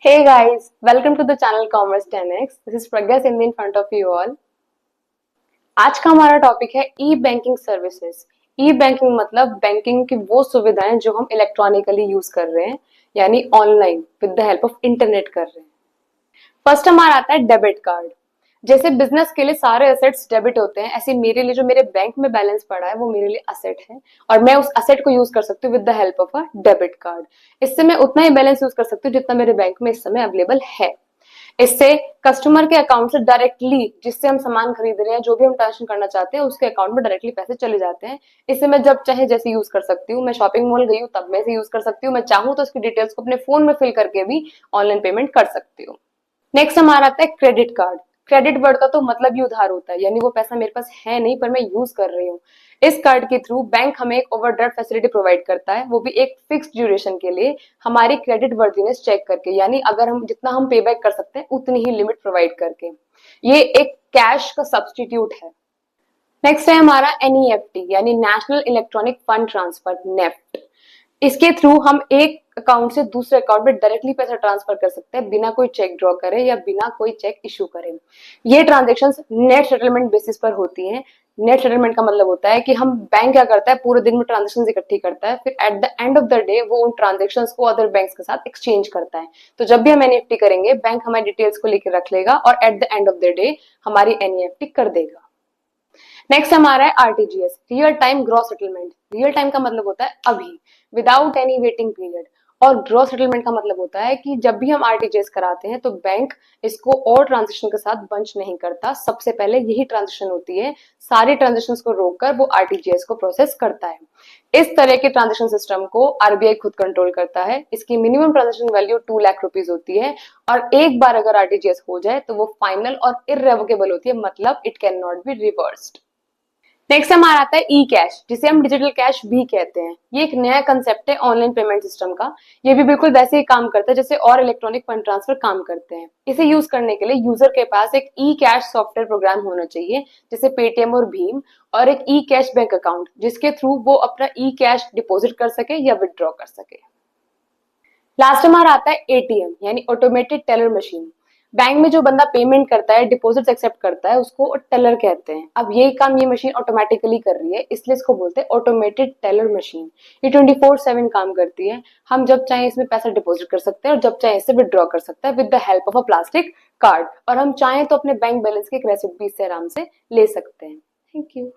Hey guys, welcome to the channel Commerce 10x. This is Pragya Sindhi in front of you all. आज का हमारा topic है ई banking services. ई banking मतलब banking की वो सुविधाएं जो हम इलेक्ट्रॉनिकली यूज कर रहे हैं, यानी online with the help of internet कर रहे हैं। फर्स्ट हमारा आता है डेबिट कार्ड। जैसे बिजनेस के लिए सारे असेट्स डेबिट होते हैं, ऐसे मेरे लिए जो मेरे बैंक में बैलेंस पड़ा है वो मेरे लिए असेट है और मैं उस असेट को यूज कर सकती हूँ with the help of a debit card. इससे मैं उतना ही बैलेंस यूज कर सकती हूँ जितना मेरे बैंक में इस समय अवेलेबल है। इससे कस्टमर के अकाउंट से डायरेक्टली, जिससे हम सामान खरीद रहे हैं, जो भी हम ट्रांजेक्शन करना चाहते हैं, उसके अकाउंट में डायरेक्टली पैसे चले जाते हैं। इससे मैं जब चाहे जैसे यूज कर सकती हूँ। मैं शॉपिंग मॉल गई हूँ तब मैं इसे यूज कर सकती हूँ। मैं चाहूँ तो उसकी डिटेल्स को अपने फोन में फिल करके भी ऑनलाइन पेमेंट कर सकती हूँ। नेक्स्ट हमारा आता है क्रेडिट कार्ड। क्रेडिट वर्ड का तो मतलब ही उधार होता है, यानी वो पैसा मेरे पास है नहीं पर मैं यूज कर रही हूँ। इस कार्ड के थ्रू बैंक हमें एक ओवरड्राफ्ट फैसिलिटी प्रोवाइड करता है, वो भी एक फिक्स ड्यूरेशन के लिए, हमारी क्रेडिट वर्दीनेस चेक करके, यानी अगर हम जितना हम पे बैक कर सकते हैं उतनी ही लिमिट प्रोवाइड करके। ये एक कैश का सब्सटीट्यूट है। नेक्स्ट है हमारा एनईएफटी यानी national electronic fund transfer, NEFT. इसके थ्रू हम एक अकाउंट से दूसरे अकाउंट में डायरेक्टली पैसा ट्रांसफर कर सकते हैं बिना कोई चेक ड्रॉ करे या बिना कोई चेक इशू करे। ये ट्रांजेक्शन्स नेट सेटलमेंट बेसिस पर होती हैं। नेट सेटलमेंट का मतलब होता है कि हम बैंक क्या करता है, पूरे दिन में ट्रांजेक्शन इकट्ठी करता है, फिर at the end of the day वो उन ट्रांजेक्शन को अदर बैंक्स के साथ एक्सचेंज करता है। तो जब भी हम एनईएफटी करेंगे, बैंक हमारी डिटेल्स को लेकर रख लेगा और at the end of the day हमारी एनईएफटी कर देगा। नेक्स्ट हमारा है RTGS, real time gross settlement. Real time का मतलब होता है अभी, विदाउट एनी वेटिंग पीरियड। और ग्रॉस सेटलमेंट का मतलब होता है कि जब भी हम आरटीजीएस कराते हैं तो बैंक इसको और ट्रांजेक्शन के साथ बंच नहीं करता, सबसे पहले यही ट्रांजेक्शन होती है। सारी ट्रांजेक्शन को रोककर वो आरटीजीएस को प्रोसेस करता है। इस तरह के ट्रांजेक्शन सिस्टम को आरबीआई खुद कंट्रोल करता है। इसकी minimum transaction value 2 lakh rupees होती है और एक बार अगर आरटीजीएस हो जाए तो वो फाइनल और इररेवोकेबल होती है, मतलब it can not be reversed. Next हमारा आता है ई कैश, जिसे हम डिजिटल कैश भी कहते हैं। ये एक नया कंसेप्ट है ऑनलाइन पेमेंट सिस्टम का। ये भी बिल्कुल वैसे ही काम करता है जैसे और इलेक्ट्रॉनिक फंड ट्रांसफर काम करते हैं। इसे यूज करने के लिए यूजर के पास एक ई कैश सॉफ्टवेयर प्रोग्राम होना चाहिए, जैसे पेटीएम और भीम, और एक ई कैश बैंक अकाउंट, जिसके थ्रू वो अपना ई कैश डिपोजिट कर सके या विदड्रॉ कर सके। लास्ट हमारा आता है एटीएम यानी ऑटोमेटेड टेलर मशीन। बैंक में जो बंदा पेमेंट करता है, डिपॉजिट एक्सेप्ट करता है, उसको टेलर कहते हैं। अब ये काम ये मशीन ऑटोमेटिकली कर रही है, इसलिए इसको बोलते हैं ऑटोमेटेड टेलर मशीन। ये 24/7 काम करती है। हम जब चाहे इसमें पैसा डिपॉजिट कर सकते हैं और जब चाहे इसे विदड्रॉ कर सकते हैं with the help of a plastic card. और हम चाहें तो अपने बैंक बैलेंस की एक रेसिपी इससे आराम से ले सकते हैं। Thank you.